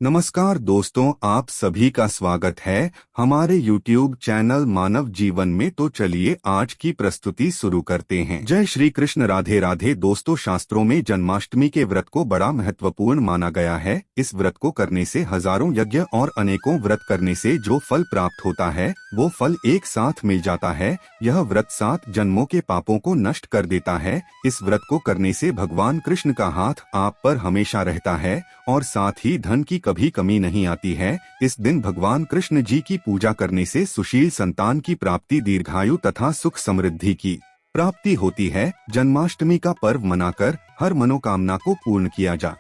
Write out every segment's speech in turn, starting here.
नमस्कार दोस्तों, आप सभी का स्वागत है हमारे YouTube चैनल मानव जीवन में। तो चलिए आज की प्रस्तुति शुरू करते हैं। जय श्री कृष्ण, राधे राधे। दोस्तों, शास्त्रों में जन्माष्टमी के व्रत को बड़ा महत्वपूर्ण माना गया है। इस व्रत को करने से हजारों यज्ञ और अनेकों व्रत करने से जो फल प्राप्त होता है वो फल एक साथ मिल जाता है। यह व्रत 7 जन्मों के पापों को नष्ट कर देता है। इस व्रत को करने से भगवान कृष्ण का हाथ आप पर हमेशा रहता है और साथ ही धन की कभी कमी नहीं आती है। इस दिन भगवान कृष्ण जी की पूजा करने से सुशील संतान की प्राप्ति, दीर्घायु तथा सुख समृद्धि की प्राप्ति होती है। जन्माष्टमी का पर्व मनाकर हर मनोकामना को पूर्ण किया जा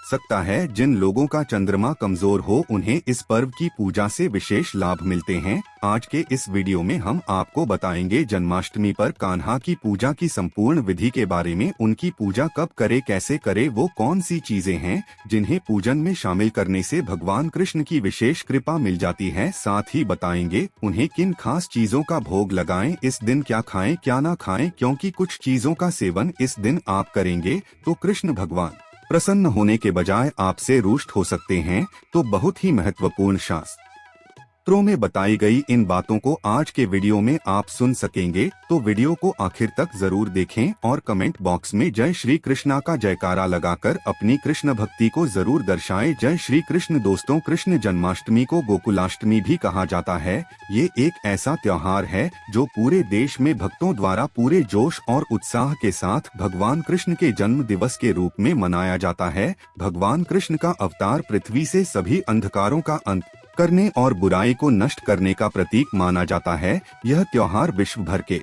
सकता है। जिन लोगों का चंद्रमा कमजोर हो उन्हें इस पर्व की पूजा से विशेष लाभ मिलते हैं। आज के इस वीडियो में हम आपको बताएंगे जन्माष्टमी पर कान्हा की पूजा की संपूर्ण विधि के बारे में। उनकी पूजा कब करे, कैसे करे, वो कौन सी चीजें हैं जिन्हें पूजन में शामिल करने से भगवान कृष्ण की विशेष कृपा मिल जाती है। साथ ही बताएंगे उन्हें किन खास चीजों का भोग लगाएं, इस दिन क्या खाएं क्या ना खाएं, क्योंकि कुछ चीजों का सेवन इस दिन आप करेंगे तो कृष्ण भगवान प्रसन्न होने के बजाय आपसे रुष्ट हो सकते हैं। तो बहुत ही महत्वपूर्ण शास्त्रों में बताई गई इन बातों को आज के वीडियो में आप सुन सकेंगे। तो वीडियो को आखिर तक जरूर देखें और कमेंट बॉक्स में जय श्री कृष्णा का जयकारा लगाकर अपनी कृष्ण भक्ति को जरूर दर्शाएं। जय श्री कृष्ण। दोस्तों, कृष्ण जन्माष्टमी को गोकुलाष्टमी भी कहा जाता है। ये एक ऐसा त्योहार है जो पूरे देश में भक्तों द्वारा पूरे जोश और उत्साह के साथ भगवान कृष्ण के जन्म दिवस के रूप में मनाया जाता है। भगवान कृष्ण का अवतार पृथ्वी से सभी अंधकारों का अंत करने और बुराई को नष्ट करने का प्रतीक माना जाता है। यह त्योहार विश्व भर के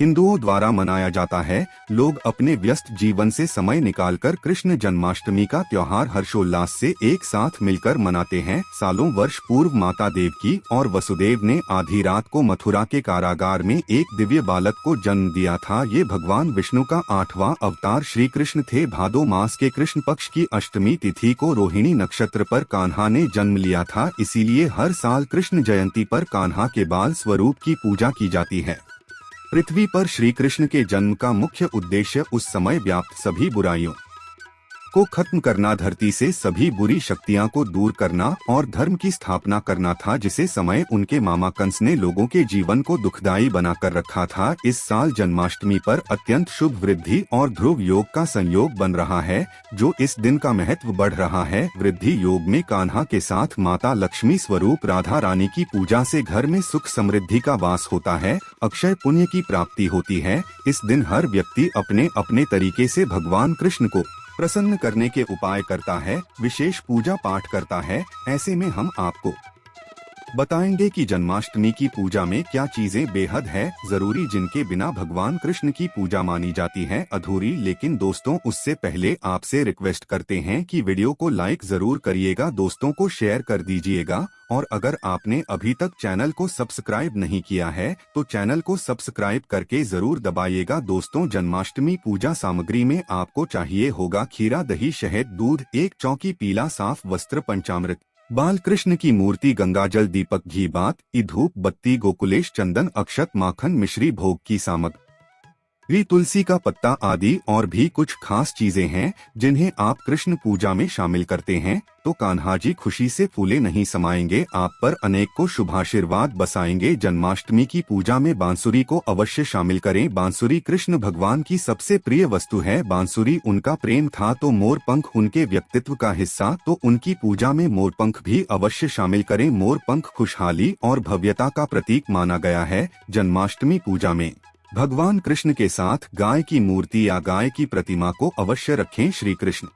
हिंदुओं द्वारा मनाया जाता है। लोग अपने व्यस्त जीवन से समय निकालकर कृष्ण जन्माष्टमी का त्योहार हर्षोल्लास से एक साथ मिलकर मनाते हैं। सालों वर्ष पूर्व माता देवकी और वसुदेव ने आधी रात को मथुरा के कारागार में एक दिव्य बालक को जन्म दिया था। ये भगवान विष्णु का 8वां अवतार श्री कृष्ण थे। भादो मास के कृष्ण पक्ष की अष्टमी तिथि को रोहिणी नक्षत्र पर कान्हा ने जन्म लिया था। इसीलिए हर साल कृष्ण जयंती पर कान्हा के बाल स्वरूप की पूजा की जाती है। पृथ्वी पर श्री कृष्ण के जन्म का मुख्य उद्देश्य उस समय व्याप्त सभी बुराइयों को खत्म करना, धरती से सभी बुरी शक्तियां को दूर करना और धर्म की स्थापना करना था, जिसे समय उनके मामा कंस ने लोगों के जीवन को दुखदायी बनाकर रखा था। इस साल जन्माष्टमी पर अत्यंत शुभ वृद्धि और ध्रुव योग का संयोग बन रहा है, जो इस दिन का महत्व बढ़ रहा है। वृद्धि योग में कान्हा के साथ माता लक्ष्मी स्वरूप राधा रानी की पूजा से घर में सुख समृद्धि का वास होता है, अक्षय पुण्य की प्राप्ति होती है। इस दिन हर व्यक्ति अपने अपने तरीके से भगवान कृष्ण को प्रसन्न करने के उपाय करता है, विशेष पूजा पाठ करता है। ऐसे में हम आपको बताएंगे कि जन्माष्टमी की पूजा में क्या चीजें बेहद है जरूरी, जिनके बिना भगवान कृष्ण की पूजा मानी जाती है अधूरी। लेकिन दोस्तों, उससे पहले आपसे रिक्वेस्ट करते हैं कि वीडियो को लाइक जरूर करिएगा, दोस्तों को शेयर कर दीजिएगा और अगर आपने अभी तक चैनल को सब्सक्राइब नहीं किया है तो चैनल को सब्सक्राइब करके जरूर दबाइएगा। दोस्तों, जन्माष्टमी पूजा सामग्री में आपको चाहिए होगा खीरा, दही, शहद, दूध, 1 चौकी पीला साफ वस्त्र, पंचामृत, बाल कृष्ण की मूर्ति, गंगाजल, दीपक, घी, बात, धूप बत्ती, गोकुलेश, चंदन, अक्षत, माखन, मिश्री, भोग की सामग्री, तुलसी का पत्ता आदि और भी कुछ खास चीजें हैं जिन्हें आप कृष्ण पूजा में शामिल करते हैं तो कान्हा जी खुशी से फूले नहीं समाएंगे, आप पर अनेक को शुभाशीर्वाद बसाएंगे। जन्माष्टमी की पूजा में बांसुरी को अवश्य शामिल करें। बांसुरी कृष्ण भगवान की सबसे प्रिय वस्तु है। बांसुरी उनका प्रेम था तो मोर पंख उनके व्यक्तित्व का हिस्सा, तो उनकी पूजा में मोर पंख भी अवश्य शामिल करें। मोर पंख खुशहाली और भव्यता का प्रतीक माना गया है। जन्माष्टमी पूजा में भगवान कृष्ण के साथ गाय की मूर्ति या गाय की प्रतिमा को अवश्य रखें। श्री कृष्ण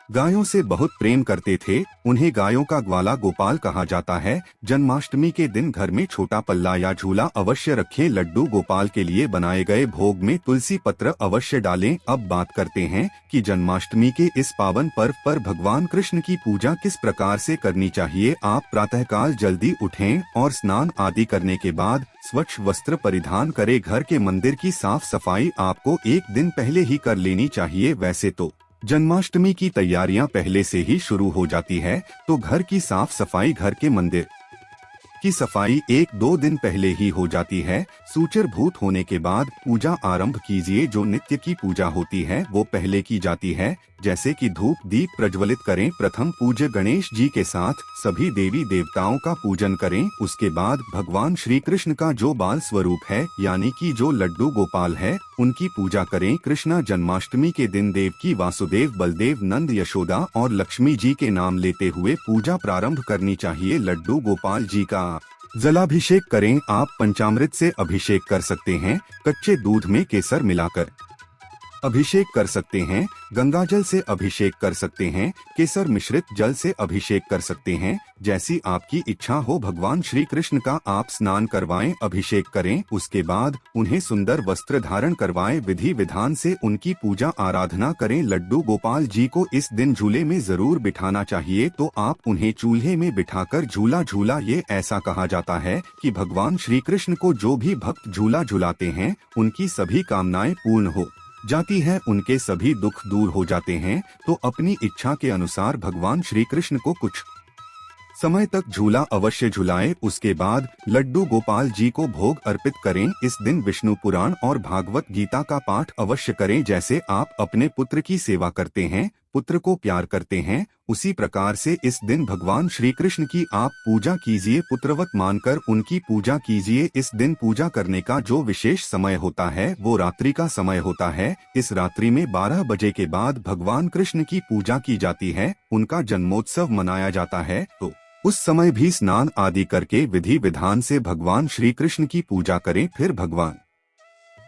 गायों से बहुत प्रेम करते थे, उन्हें गायों का ग्वाला गोपाल कहा जाता है। जन्माष्टमी के दिन घर में छोटा पल्ला या झूला अवश्य रखें। लड्डू गोपाल के लिए बनाए गए भोग में तुलसी पत्र अवश्य डालें। अब बात करते हैं कि जन्माष्टमी के इस पावन पर्व पर भगवान कृष्ण की पूजा किस प्रकार से करनी चाहिए। आप प्रातःकाल जल्दी उठें और स्नान आदि करने के बाद स्वच्छ वस्त्र परिधान करें। घर के मंदिर की साफ सफाई आपको एक दिन पहले ही कर लेनी चाहिए। वैसे तो जन्माष्टमी की तैयारियां पहले से ही शुरू हो जाती है, तो घर की साफ सफाई, घर के मंदिर की सफाई 1-2 दिन पहले ही हो जाती है। सूचरभूत होने के बाद पूजा आरंभ कीजिए। जो नित्य की पूजा होती है वो पहले की जाती है। जैसे कि धूप दीप प्रज्वलित करें। प्रथम पूज्य गणेश जी के साथ सभी देवी देवताओं का पूजन करें। उसके बाद भगवान श्री कृष्ण का जो बाल स्वरूप है यानी कि जो लड्डू गोपाल है उनकी पूजा करें। कृष्णा जन्माष्टमी के दिन देवकी वासुदेव बलदेव नंद यशोदा और लक्ष्मी जी के नाम लेते हुए पूजा प्रारंभ करनी चाहिए। लड्डू गोपाल जी का जलाभिषेक करें। आप पंचामृत से अभिषेक कर सकते हैं, कच्चे दूध में केसर मिलाकर अभिषेक कर सकते हैं, गंगाजल से अभिषेक कर सकते हैं, केसर मिश्रित जल से अभिषेक कर सकते हैं, जैसी आपकी इच्छा हो। भगवान श्री कृष्ण का आप स्नान करवाएं, अभिषेक करें। उसके बाद उन्हें सुंदर वस्त्र धारण करवाएं, विधि विधान से उनकी पूजा आराधना करें। लड्डू गोपाल जी को इस दिन झूले में जरूर बिठाना चाहिए, तो आप उन्हें चूल्हे में बिठाकर झूला झूला। ये ऐसा कहा जाता है कि भगवान श्री कृष्ण को जो भी भक्त झूला झुलाते हैं उनकी सभी कामनाएं पूर्ण हो जाती है, उनके सभी दुख दूर हो जाते हैं। तो अपनी इच्छा के अनुसार भगवान श्री कृष्ण को कुछ समय तक झूला अवश्य झुलाएं। उसके बाद लड्डू गोपाल जी को भोग अर्पित करें। इस दिन विष्णु पुराण और भागवत गीता का पाठ अवश्य करें। जैसे आप अपने पुत्र की सेवा करते हैं, पुत्र को प्यार करते हैं, उसी प्रकार से इस दिन भगवान श्री कृष्ण की आप पूजा कीजिए, पुत्रवत मानकर उनकी पूजा कीजिए। इस दिन पूजा करने का जो विशेष समय होता है वो रात्रि का समय होता है। इस रात्रि में 12 बजे के बाद भगवान कृष्ण की पूजा की जाती है, उनका जन्मोत्सव मनाया जाता है। तो उस समय भी स्नान आदि करके विधि विधान से भगवान श्री कृष्ण की पूजा करें। फिर भगवान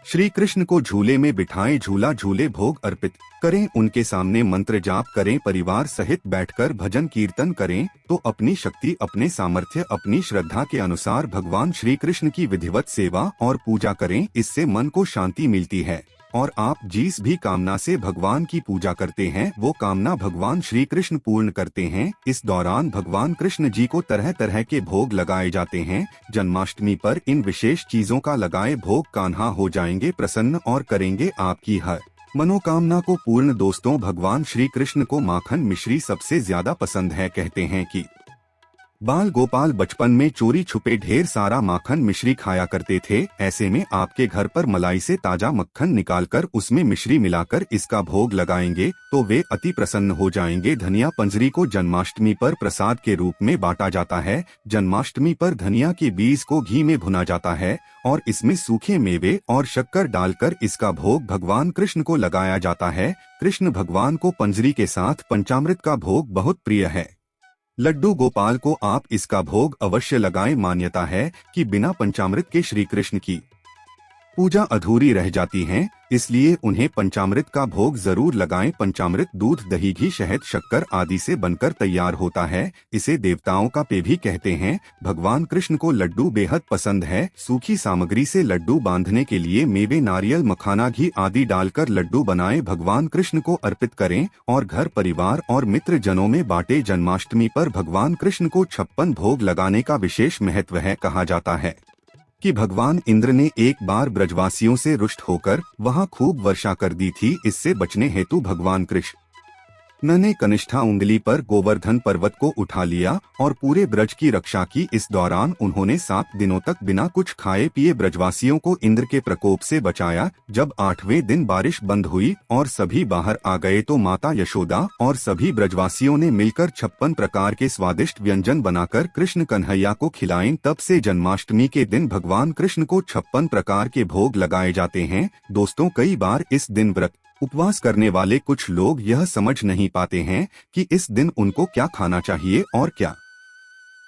श्री कृष्ण को झूले में बिठाएं, झूला झूले भोग अर्पित करें, उनके सामने मंत्र जाप करें, परिवार सहित बैठकर भजन कीर्तन करें। तो अपनी शक्ति, अपने सामर्थ्य, अपनी श्रद्धा के अनुसार भगवान श्री कृष्ण की विधिवत सेवा और पूजा करें। इससे मन को शांति मिलती है और आप जिस भी कामना से भगवान की पूजा करते हैं वो कामना भगवान श्री कृष्ण पूर्ण करते हैं। इस दौरान भगवान कृष्ण जी को तरह तरह के भोग लगाए जाते हैं। जन्माष्टमी पर इन विशेष चीजों का लगाए भोग कान्हा हो जाएंगे प्रसन्न और करेंगे आपकी हर मनोकामना को पूर्ण। दोस्तों, भगवान श्री कृष्ण को माखन मिश्री सबसे ज्यादा पसंद है। कहते हैं कि बाल गोपाल बचपन में चोरी छुपे ढेर सारा माखन मिश्री खाया करते थे। ऐसे में आपके घर पर मलाई से ताजा मक्खन निकालकर उसमें मिश्री मिलाकर इसका भोग लगाएंगे तो वे अति प्रसन्न हो जाएंगे। धनिया पंजरी को जन्माष्टमी पर प्रसाद के रूप में बांटा जाता है। जन्माष्टमी पर धनिया के बीज को घी में भुना जाता है और इसमें सूखे मेवे और शक्कर डालकर इसका भोग भगवान कृष्ण को लगाया जाता है। कृष्ण भगवान को पंजरी के साथ पंचामृत का भोग बहुत प्रिय है। लड्डू गोपाल को आप इसका भोग अवश्य लगाएं। मान्यता है कि बिना पंचामृत के श्री कृष्ण की पूजा अधूरी रह जाती है, इसलिए उन्हें पंचामृत का भोग जरूर लगाएं। पंचामृत दूध, दही, घी, शहद, शक्कर आदि से बनकर तैयार होता है। इसे देवताओं का पेय भी कहते हैं। भगवान कृष्ण को लड्डू बेहद पसंद है। सूखी सामग्री से लड्डू बांधने के लिए मेवे, नारियल, मखाना, घी आदि डालकर लड्डू बनाएं, भगवान कृष्ण को अर्पित करें और घर परिवार और मित्र जनों में बांटे। जन्माष्टमी पर भगवान कृष्ण को 56 भोग लगाने का विशेष महत्व है। कहा जाता है कि भगवान इंद्र ने एक बार ब्रजवासियों से रुष्ट होकर वहां खूब वर्षा कर दी थी। इससे बचने हेतु भगवान कृष्ण ने कनिष्ठा उंगली पर गोवर्धन पर्वत को उठा लिया और पूरे ब्रज की रक्षा की। इस दौरान उन्होंने 7 दिनों तक बिना कुछ खाए पिए ब्रजवासियों को इंद्र के प्रकोप से बचाया। जब 8वें दिन बारिश बंद हुई और सभी बाहर आ गए तो माता यशोदा और सभी ब्रजवासियों ने मिलकर 56 प्रकार के स्वादिष्ट व्यंजन बनाकर कृष्ण कन्हैया को खिलाएं। तब से जन्माष्टमी के दिन भगवान कृष्ण को 56 प्रकार के भोग लगाए जाते हैं। दोस्तों, कई बार इस दिन व्रत उपवास करने वाले कुछ लोग यह समझ नहीं पाते हैं कि इस दिन उनको क्या खाना चाहिए और क्या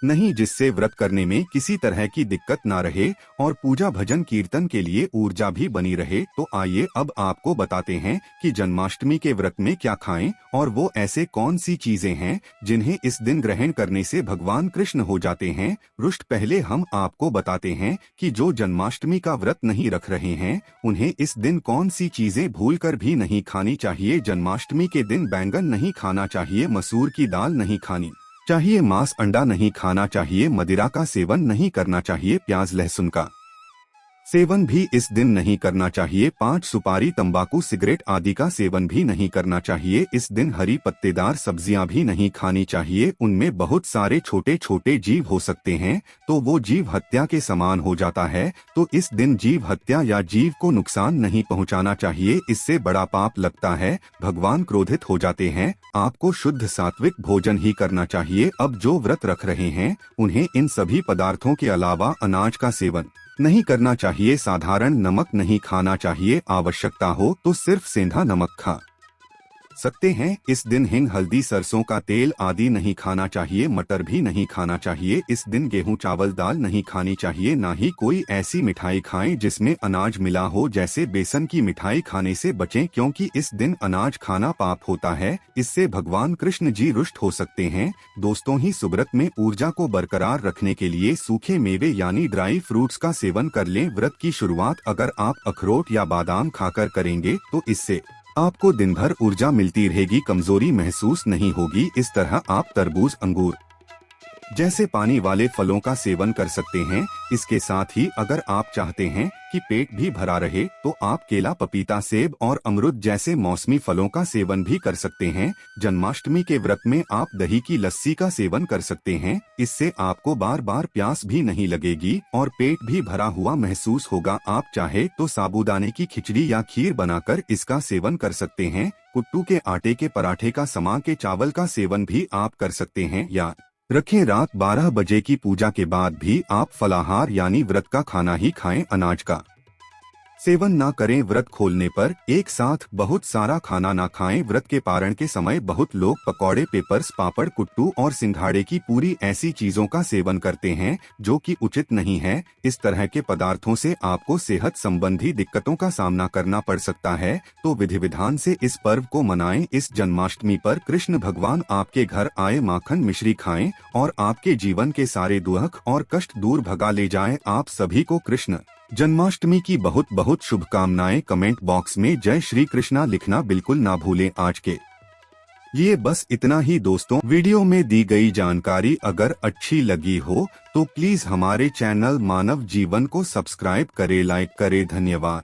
नहीं, जिससे व्रत करने में किसी तरह की दिक्कत ना रहे और पूजा भजन कीर्तन के लिए ऊर्जा भी बनी रहे। तो आइए अब आपको बताते हैं कि जन्माष्टमी के व्रत में क्या खाएं और वो ऐसे कौन सी चीजें हैं जिन्हें इस दिन ग्रहण करने से भगवान कृष्ण हो जाते हैं रुष्ट। पहले हम आपको बताते हैं कि जो जन्माष्टमी का व्रत नहीं रख रहे हैं उन्हें इस दिन कौन सी चीजें भूलकर भी नहीं खानी चाहिए। जन्माष्टमी के दिन बैंगन नहीं खाना चाहिए, मसूर की दाल नहीं खानी चाहिए, मांस अंडा नहीं खाना चाहिए, मदिरा का सेवन नहीं करना चाहिए, प्याज लहसुन का सेवन भी इस दिन नहीं करना चाहिए। 5 सुपारी, तंबाकू, सिगरेट आदि का सेवन भी नहीं करना चाहिए। इस दिन हरी पत्तेदार सब्जियां भी नहीं खानी चाहिए, उनमें बहुत सारे छोटे छोटे जीव हो सकते हैं, तो वो जीव हत्या के समान हो जाता है। तो इस दिन जीव हत्या या जीव को नुकसान नहीं पहुंचाना चाहिए, इससे बड़ा पाप लगता है, भगवान क्रोधित हो जाते हैं। आपको शुद्ध सात्विक भोजन ही करना चाहिए। अब जो व्रत रख रहे हैं उन्हें इन सभी पदार्थों के अलावा अनाज का सेवन नहीं करना चाहिए। साधारण नमक नहीं खाना चाहिए, आवश्यकता हो तो सिर्फ सेंधा नमक खा सकते हैं। इस दिन हिंग, हल्दी, सरसों का तेल आदि नहीं खाना चाहिए। मटर भी नहीं खाना चाहिए। इस दिन गेहूं, चावल, दाल नहीं खानी चाहिए। ना ही कोई ऐसी मिठाई खाएं जिसमें अनाज मिला हो, जैसे बेसन की मिठाई खाने से बचें, क्योंकि इस दिन अनाज खाना पाप होता है। इससे भगवान कृष्ण जी रुष्ट हो सकते हैं। दोस्तों, ही सुव्रत में ऊर्जा को बरकरार रखने के लिए सूखे मेवे यानी ड्राई फ्रूट्स का सेवन कर लें। व्रत की शुरुआत अगर आप अखरोट या बादाम खाकर करेंगे तो इससे आपको दिन भर ऊर्जा मिलती रहेगी, कमजोरी महसूस नहीं होगी। इस तरह आप तरबूज, अंगूर जैसे पानी वाले फलों का सेवन कर सकते हैं। इसके साथ ही अगर आप चाहते हैं कि पेट भी भरा रहे तो आप केला, पपीता, सेब और अमरूद जैसे मौसमी फलों का सेवन भी कर सकते हैं। जन्माष्टमी के व्रत में आप दही की लस्सी का सेवन कर सकते हैं। इससे आपको बार बार प्यास भी नहीं लगेगी और पेट भी भरा हुआ महसूस होगा। आप चाहे तो साबूदाने की खिचड़ी या खीर बनाकर इसका सेवन कर सकते हैं। कुट्टू के आटे के पराठे का, समा के चावल का सेवन भी आप कर सकते हैं। या रखें, रात 12 बजे की पूजा के बाद भी आप फलाहार यानी व्रत का खाना ही खाएं, अनाज का सेवन ना करें। व्रत खोलने पर एक साथ बहुत सारा खाना ना खाएं। व्रत के पारण के समय बहुत लोग पकौड़े, पेपर्स, पापड़, कुट्टू और सिंघाड़े की पूरी ऐसी चीजों का सेवन करते हैं जो कि उचित नहीं है। इस तरह के पदार्थों से आपको सेहत संबंधी दिक्कतों का सामना करना पड़ सकता है। तो विधि विधान से इस पर्व को मनाएं। इस जन्माष्टमी पर कृष्ण भगवान आपके घर आए, माखन मिश्री खाएं और आपके जीवन के सारे दुख और कष्ट दूर भगा ले जाएं। आप सभी को कृष्ण जन्माष्टमी की बहुत बहुत शुभकामनाएं। कमेंट बॉक्स में जय श्री कृष्णा लिखना बिल्कुल ना भूलें। आज के लिए बस इतना ही दोस्तों। वीडियो में दी गई जानकारी अगर अच्छी लगी हो तो प्लीज हमारे चैनल मानव जीवन को सब्सक्राइब करें, लाइक करें। धन्यवाद।